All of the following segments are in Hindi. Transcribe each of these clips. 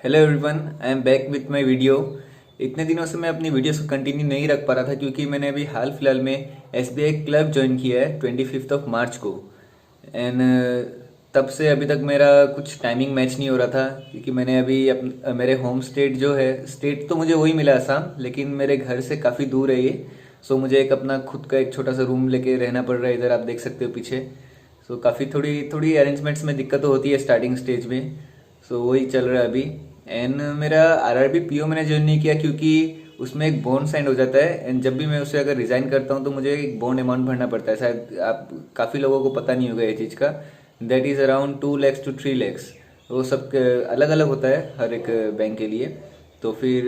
Hello everyone, I am back with my video. इतने दिनों से मैं अपनी वीडियोस को कंटिन्यू नहीं रख पा रहा था क्योंकि मैंने अभी हाल फिलहाल में एसबीआई क्लब ज्वाइन किया है 25 ऑफ मार्च को। एंड तब से अभी तक मेरा कुछ टाइमिंग मैच नहीं हो रहा था क्योंकि मैंने अभी मेरे होम स्टेट जो है, स्टेट तो मुझे वही मिला असम, लेकिन मेरे घर से काफ़ी दूर है ये। सो मुझे एक अपना खुद का एक छोटा सा रूम लेके रहना पड़ रहा है, इधर आप देख सकते हो पीछे। सो काफ़ी थोड़ी थोड़ी अरेंजमेंट्स में दिक्कत तो होती है स्टार्टिंग स्टेज में। सो वही चल रहा है अभी। एंड मेरा आरआरबी पीओ मैंने ज्वाइन नहीं किया क्योंकि उसमें एक बॉन्ड साइन हो जाता है, एंड जब भी मैं उसे अगर रिजाइन करता हूँ तो मुझे एक बॉन्ड अमाउंट भरना पड़ता है। शायद आप काफ़ी लोगों को पता नहीं होगा ये चीज़ का। That is around 2 lakhs to 3 lakhs। वो सब अलग अलग होता है हर एक बैंक के लिए। तो फिर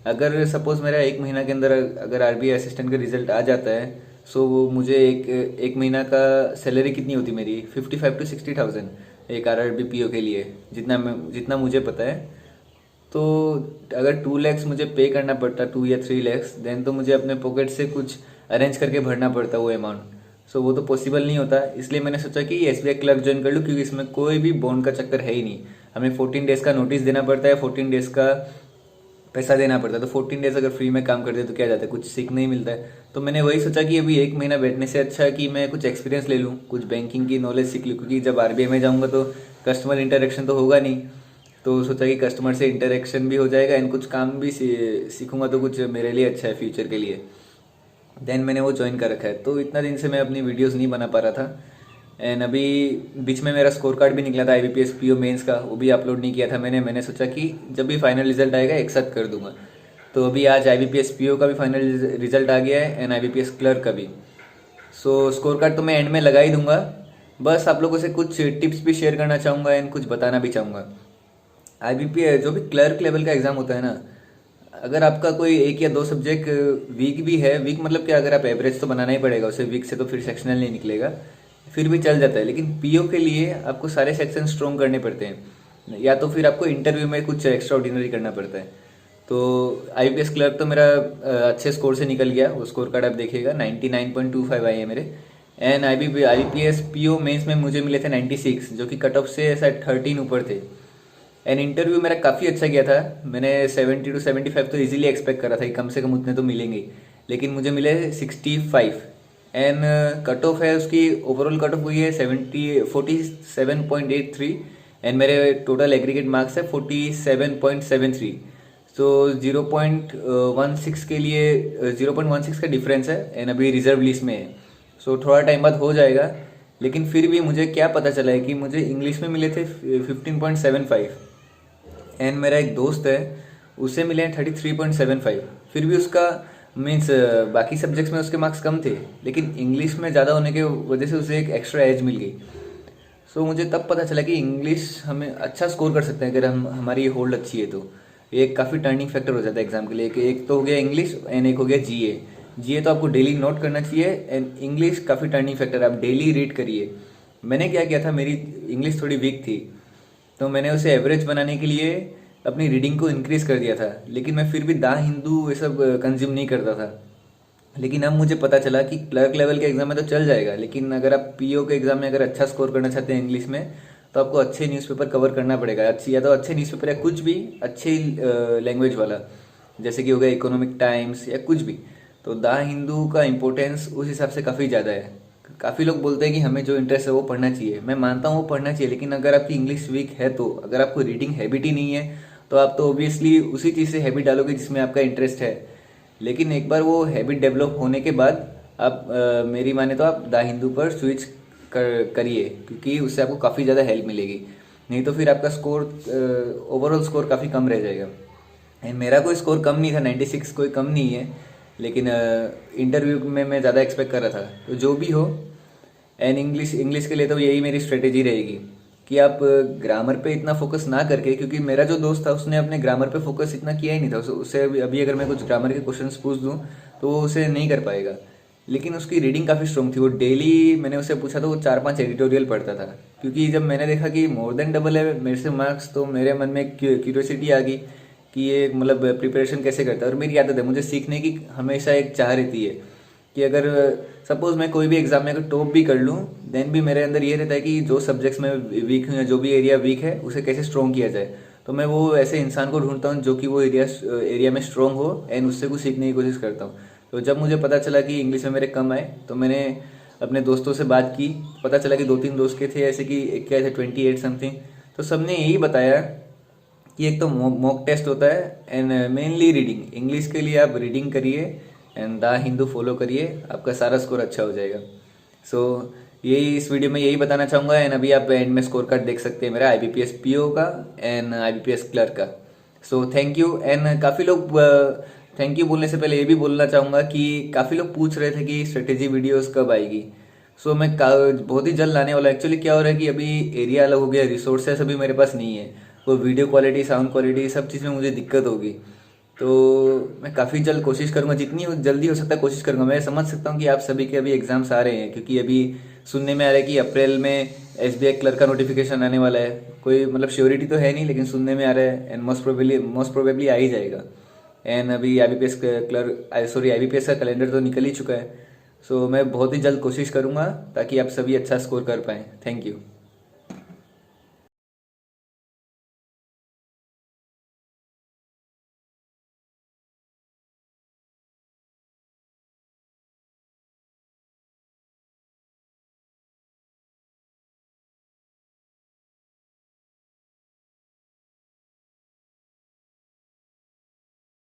अगर सपोज मेरा एक महीना के अंदर अगर आरबीआई असिस्टेंट का रिजल्ट आ जाता है, सो वो मुझे एक महीना का सैलरी कितनी होती मेरी 55 to 60,000 एक आरआरबी पीओ के लिए, जितना मुझे पता है। तो अगर 2 lakhs मुझे पे करना पड़ता, 2 या 3 lakhs, देन तो मुझे अपने पॉकेट से कुछ अरेंज करके भरना पड़ता वो अमाउंट। सो वो तो पॉसिबल नहीं होता, इसलिए मैंने सोचा कि एसबीआई क्लब ज्वाइन कर लूँ क्योंकि इसमें कोई भी बॉन्ड का चक्कर है ही नहीं। हमें 14 डेज का नोटिस देना पड़ता है, 14 डेज का पैसा देना पड़ता है। तो 14 डेज अगर फ्री में काम करते तो क्या जाता है, कुछ सीख नहीं मिलता है। तो मैंने वही सोचा कि अभी एक महीना बैठने से अच्छा है कि मैं कुछ एक्सपीरियंस ले लूँ, कुछ बैंकिंग की नॉलेज सीख लूँ, क्योंकि जब आरबीआई में जाऊँगा तो कस्टमर इंटरेक्शन तो होगा नहीं। तो सोचा कि कस्टमर से इंटरेक्शन भी हो जाएगा एंड कुछ काम भी सीखूंगा तो कुछ मेरे लिए अच्छा है फ्यूचर के लिए। देन मैंने वो ज्वाइन कर रखा है। तो इतना दिन से मैं अपनी वीडियोस नहीं बना पा रहा था। एंड अभी बीच में मेरा स्कोर कार्ड भी निकला था आईबीपीएस पीओ मेंस का, वो भी अपलोड नहीं किया था मैंने सोचा कि जब भी फाइनल रिजल्ट आएगा एक साथ कर दूंगा। तो अभी आज आईबीपीएस पीओ का भी फाइनल रिजल्ट आ गया है एंड आईबीपीएस क्लर्क का भी। सो स्कोर कार्ड तो मैं एंड में लगा ही दूंगा। बस आप लोगों से कुछ टिप्स भी शेयर करना चाहूँगा एंड कुछ बताना भी चाहूँगा। आईबीपीएस जो भी क्लर्क लेवल का एग्जाम होता है ना, अगर आपका कोई एक या दो सब्जेक्ट वीक भी है, वीक मतलब क्या, अगर आप एवरेज तो बनाना ही पड़ेगा उसे, वीक से तो फिर सेक्शनल नहीं निकलेगा, फिर भी चल जाता है। लेकिन पीओ के लिए आपको सारे सेक्शन स्ट्रॉन्ग करने पड़ते हैं, या तो फिर आपको इंटरव्यू में कुछ एक्स्ट्रा ऑर्डिनरी करना पड़ता है। तो आईपीएस क्लर्क तो मेरा अच्छे स्कोर से निकल गया, वो स्कोर कार्ड आप देखिएगा 99.25 आए हैं मेरे। एंड आईपीएस पीओ मेंस में मुझे मिले थे 96, जो कि कट ऑफ से शायद 13 ऊपर थे। एंड इंटरव्यू मेरा काफ़ी अच्छा गया था। मैंने 70 to 75 तो इजीली एक्सपेक्ट करा था कि कम से कम उतने तो मिलेंगे ही, लेकिन मुझे मिले 65। एंड कट ऑफ है उसकी, ओवरऑल कट ऑफ हुई है 47.83। एंड मेरे टोटल एग्रीगेट मार्क्स है 47.73। तो 0.16 के लिए 0.16 का डिफरेंस है एंड अभी रिजर्व लिस्ट में है। सो थोड़ा टाइम बाद हो जाएगा। लेकिन फिर भी मुझे क्या पता चला है कि मुझे इंग्लिश में मिले थे 15.75 एंड मेरा एक दोस्त है उसे मिले हैं 33.75। फिर भी उसका मीन्स बाकी सब्जेक्ट्स में उसके मार्क्स कम थे, लेकिन इंग्लिश में ज़्यादा होने की वजह से उसे एक एक्स्ट्रा एज मिल गई। सो मुझे तब पता चला कि इंग्लिश हमें अच्छा स्कोर कर सकते हैं अगर हमारी होल्ड अच्छी है। तो ये एक काफ़ी टर्निंग फैक्टर हो जाता है एग्जाम के लिए। एक तो हो गया इंग्लिश एंड एक हो गया जीए। जीए तो आपको डेली नोट करना चाहिए एंड इंग्लिश काफ़ी टर्निंग फैक्टर, आप डेली रीड करिए। मैंने क्या किया था, मेरी इंग्लिश थोड़ी वीक थी, तो मैंने उसे एवरेज बनाने के लिए अपनी रीडिंग को इंक्रीज कर दिया था। लेकिन मैं फिर भी द हिंदू ये सब कंज्यूम नहीं करता था। लेकिन अब मुझे पता चला कि क्लर्क लेवल के एग्जाम में तो चल जाएगा, लेकिन अगर आप पीओ के एग्जाम में अगर अच्छा स्कोर करना चाहते हैं इंग्लिश में, तो आपको अच्छे न्यूज़पेपर कवर करना पड़ेगा। अच्छी, या तो अच्छे न्यूज़पेपर या कुछ भी अच्छी लैंग्वेज वाला, जैसे कि हो गया इकोनॉमिक टाइम्स या कुछ भी। तो द हिंदू का इम्पोर्टेंस उस हिसाब से काफ़ी ज़्यादा है। काफ़ी लोग बोलते हैं कि हमें जो इंटरेस्ट है वो पढ़ना चाहिए, मैं मानता हूँ वो पढ़ना चाहिए, लेकिन अगर आपकी इंग्लिश वीक है, तो अगर आपको रीडिंग हैबिट ही नहीं है, तो आप तो ऑब्वियसली उसी चीज़ से हैबिट डालोगे जिसमें आपका इंटरेस्ट है। लेकिन एक बार वो हैबिट डेवलप होने के बाद आप मेरी माने तो आप द हिंदू पर स्विच करिए, क्योंकि उससे आपको काफ़ी ज़्यादा हेल्प मिलेगी। नहीं तो फिर आपका स्कोर, ओवरऑल स्कोर काफ़ी कम रह जाएगा। एंड मेरा कोई स्कोर कम नहीं था, 96 कोई कम नहीं है, लेकिन इंटरव्यू में मैं ज़्यादा एक्सपेक्ट कर रहा था। तो जो भी हो, एंड इंग्लिश इंग्लिश के लिए तो यही मेरी स्ट्रेटेजी रहेगी कि आप ग्रामर पे इतना फोकस ना करके, क्योंकि मेरा जो दोस्त था उसने अपने ग्रामर पे फोकस इतना किया ही नहीं था। उसे अभी अगर मैं कुछ ग्रामर के क्वेश्चंस पूछ दूँ तो वो उसे नहीं कर पाएगा। लेकिन उसकी रीडिंग काफ़ी स्ट्रॉन्ग थी, वो डेली, मैंने उससे पूछा तो वो 4-5 एडिटोरियल पढ़ता था। क्योंकि जब मैंने देखा कि मोर देन डबल है मेरे से मार्क्स, तो मेरे मन में क्यूरियोसिटी आ गई कि ये मतलब प्रिपरेशन कैसे करता है। और मेरी आदत है, मुझे सीखने की हमेशा एक चाह रहती है कि अगर सपोज मैं कोई भी एग्जाम में अगर टॉप भी कर लूँ, देन भी मेरे अंदर ये रहता है कि जो सब्जेक्ट्स में वीक हूँ या जो भी एरिया वीक है उसे कैसे स्ट्रॉन्ग किया जाए। तो मैं वो ऐसे इंसान को ढूंढता हूँ जो कि वो एरिया में स्ट्रांग हो एंड उससे कुछ सीखने की कोशिश करता हूँ। तो जब मुझे पता चला कि इंग्लिश में मेरे कम आए तो मैंने अपने दोस्तों से बात की। पता चला कि 2-3 दोस्त के थे ऐसे कि एक क्या थे 28 समथिंग। तो सबने यही बताया कि एक तो मॉक टेस्ट होता है एंड मेनली रीडिंग। इंग्लिश के लिए आप रीडिंग करिए एंड द हिंदू फॉलो करिए, आपका सारा स्कोर अच्छा हो जाएगा। सो यही इस वीडियो में यही बताना चाहूँगा। एंड अभी आप एंड में स्कोर कार्ड देख सकते हैं मेरा IBPS PO का एंड IBPS क्लर्क का। So thank you. एंड काफ़ी लोग थैंक यू बोलने से पहले ये भी बोलना चाहूँगा कि काफ़ी लोग पूछ रहे थे कि स्ट्रेटेजी वीडियोस कब आएगी। सो मैं बहुत ही जल्द लाने वाला। एक्चुअली क्या हो रहा है कि अभी एरिया अलग हो गया, रिसोर्सेस अभी मेरे पास नहीं है, वो वीडियो क्वालिटी, साउंड क्वालिटी, सब चीज़ में मुझे दिक्कत होगी। तो मैं काफ़ी जल्द कोशिश करूँगा, जितनी जल्दी हो सकता है कोशिश करूँगा। मैं समझ सकता हूँ कि आप सभी के अभी एग्जाम्स आ रहे हैं, क्योंकि अभी सुनने में आ रहा है कि अप्रैल में SBI क्लर्क का नोटिफिकेशन आने वाला है। कोई मतलब श्योरिटी तो है नहीं, लेकिन सुनने में आ रहा है एंड मोस्ट प्रोबेबली आ ही जाएगा। एंड अभी IBPS का कैलेंडर तो निकल ही चुका है। सो मैं बहुत ही जल्द कोशिश करूँगा ताकि आप सभी अच्छा स्कोर कर पाएँ। Thank you.